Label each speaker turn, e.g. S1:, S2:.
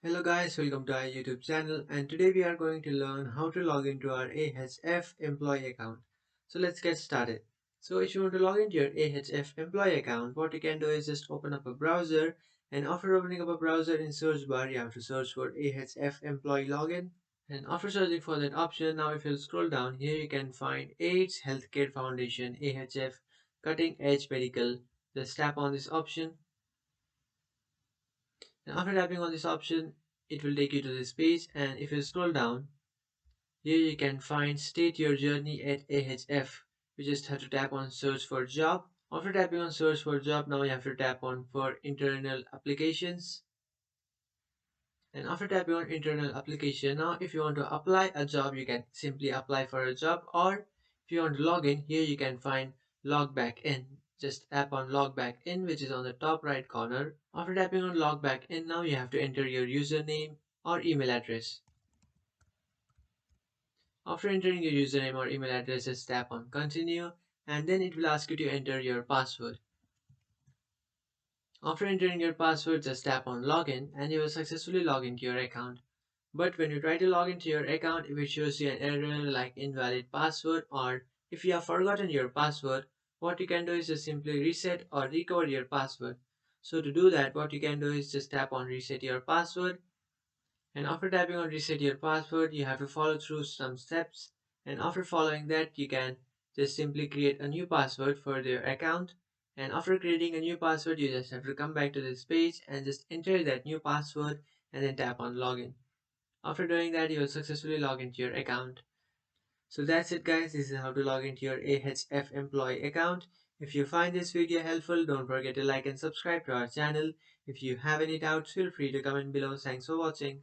S1: Hello guys, welcome to our YouTube channel, and today we are going to learn how to log into our AHF employee account. So let's get started. So if you want to log into your AHF employee account, what you can do is just open up a browser, and after opening up a browser in search bar you have to search for AHF employee login. And after searching for that option, now if you scroll down here you can find AIDS Healthcare Foundation AHF Cutting Edge Medical. Just tap on this option. And after tapping on this option, it will take you to this page, and if you scroll down, here you can find State Your Journey at AHF. You just have to tap on Search for Job. After tapping on Search for Job, now you have to tap on For Internal Applications. And after tapping on Internal Application, now if you want to apply a job, you can simply apply for a job, or if you want to log in, here you can find Log Back In. Just tap on Log Back In, which is on the top right corner. After tapping on Log Back In, now you have to enter your username or email address. After entering your username or email address, just tap on Continue, and then it will ask you to enter your password. After entering your password, just tap on Login, and you will successfully log into your account. But when you try to log into your account, if it shows you an error like invalid password, or if you have forgotten your password, what you can do is just simply reset or recover your password. So to do that, what you can do is just tap on reset your password, and after tapping on reset your password, you have to follow through some steps, and after following that, you can just simply create a new password for your account. And after creating a new password, you just have to come back to this page and just enter that new password and then tap on login. After doing that, you will successfully log into your account. So that's it guys, this is how to log into your AHF employee account. If you find this video helpful, don't forget to like and subscribe to our channel. If you have any doubts, feel free to comment below. Thanks for watching.